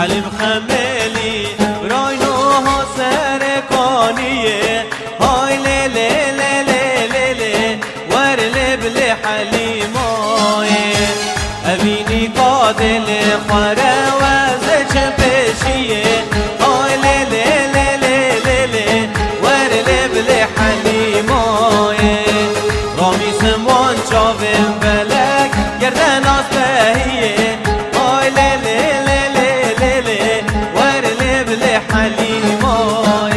علم خملی راینو ها سرکانیه های لی لی لی لی لی لی ور لبل حلیمای اوینی قادل خوره وزچ پیشیه های لی لی لی لی لی لی ور لبل حلیمای رامی سمان چاویم بلک گردن آز بهیه های لی لی حلیمای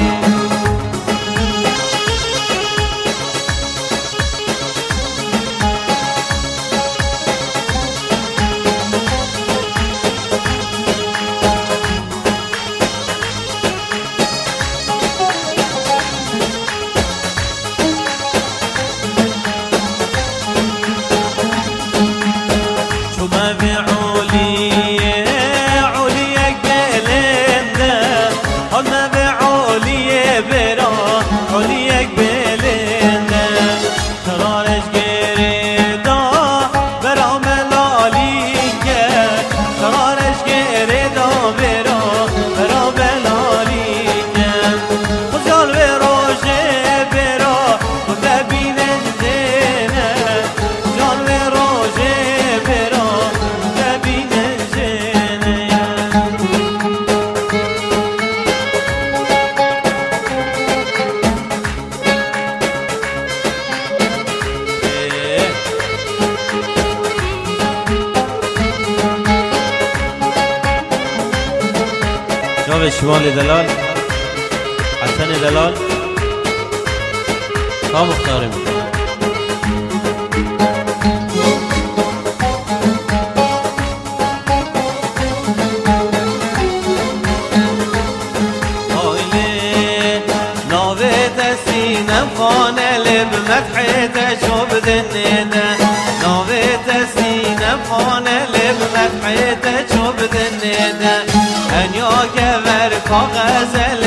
شما بعولیه عولیک بلنده حنا بعولیه برا عولیک بلنده قرارش گریدا برا ملالیکه قرارش گریدا برا ملالیکه خجال به روشه برا خود بینن زینه خجال به روشه برا خود بینن زینه جناب شمال دلال حسن دلال تا مختارم سینم خانه لب مدحت شوب دنيده نويت سینم خانه لب مدحت شوب دنيده ان يا كبر كغزل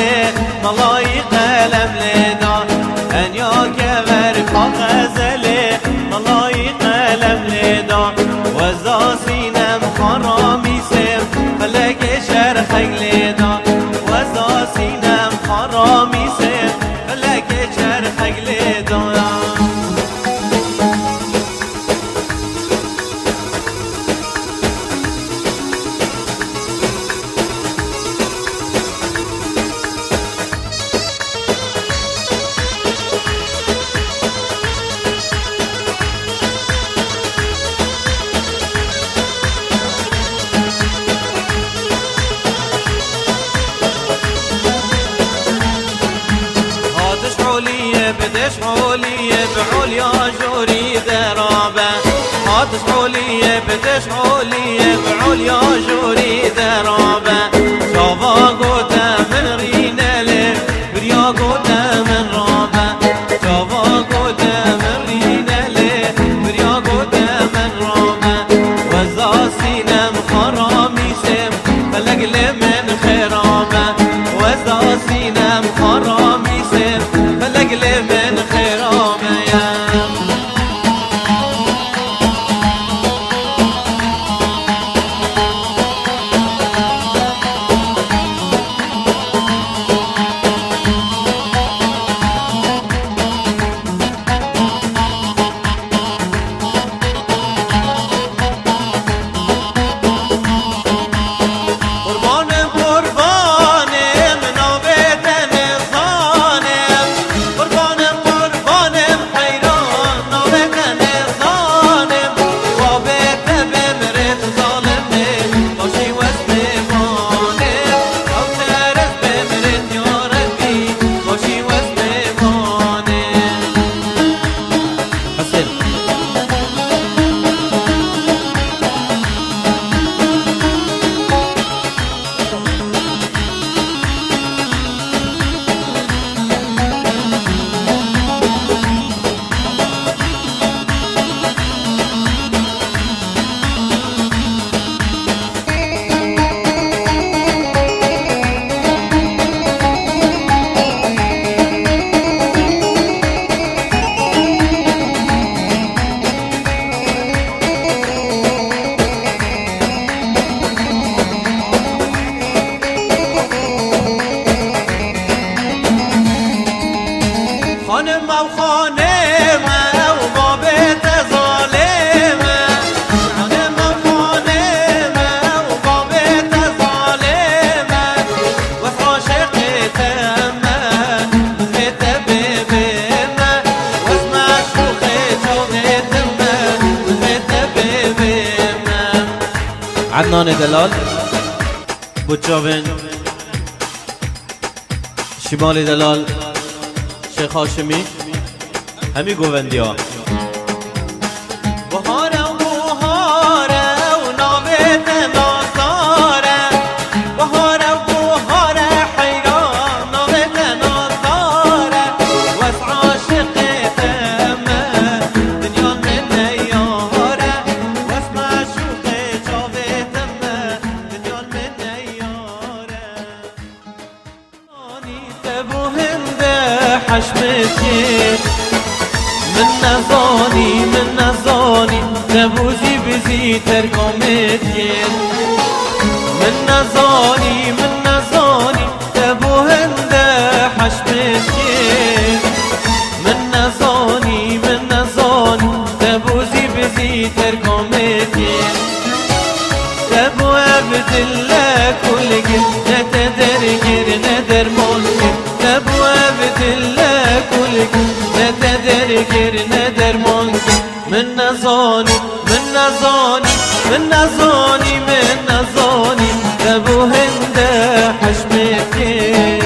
ملاي قلم لدا ان يا كبر كغزل ملاي قلم لدا وزا سینم خرامي سم فلك شرخك لدا وزا سینم خرامي سم فلك شرخك لدا عالیه بدش عالیه بعلیا جوری درابه شاوا گوته من رینله بریا گوته من رابه شاوا گوته من رینله بریا گوته من رابه وزا سینم خرامی سم فلقل من خرامه وزا سینم خرامی سم فلقل من خرامه خانم او خانمه و بابت ظالمه خانم او خانمه و بابت ظالمه و عاشقتمه بغيت ببيمه واسمع شوخي جوغتمه بغيت ببيمه عدنان دلال بوچاوین شمال دلال شیخ هاشمی همی گووندی ها بهاره و بهاره و نامت نازاره بهاره و بهاره حیران نامت نازاره و از عاشقتمه دنیا من نیاره و از معشوق جاوتمه دنیا من نیاره آنی تبو هنده حشمتي من نزاني نبوزي بزي تركمتي من نزاني تبو هنده حشمتي من نزاني تبوزي بزي تركمتي تبو عبد الله كل جد نتدرجر ندر ممكن تبو عبد الله كل جد نتدرجر ندر ممكن من نزاني تبو هنده حشمتي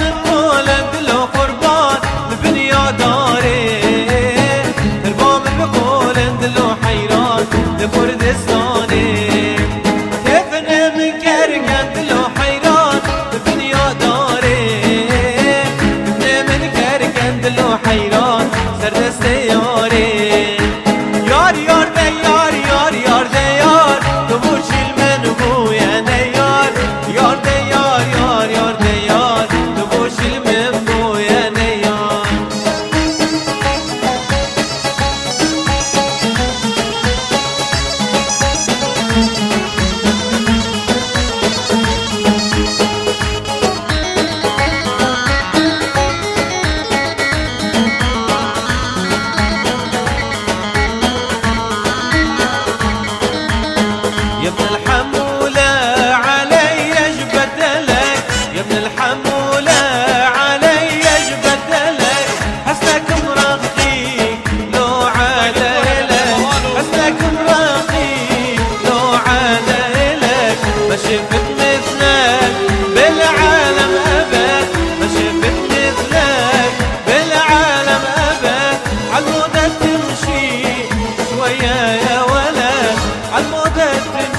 من بولند لو قربان لبنيا داري تربى من بولند لو حيران لكردستاني كيفنا من كركند لو حيران لبنيا داري كيفنا من كركند لو حيران سردست ياري يار يار ديار يار يار ديار تبوش المنبو يا ديار يار ديار يار يار ديار تبوش المنبو يا ديار يا ابن الحمولة علي اجبدلك يا ابن الحمولة علي اجبدلك حسنك مرقي لو عادلك حسنك مرقي لو عادلك ما شفت مثلك بالعالم ابد ما شفت مثلك بالعالم ابد عالمودة تمشي شوية يا ولد عالمودة تمشي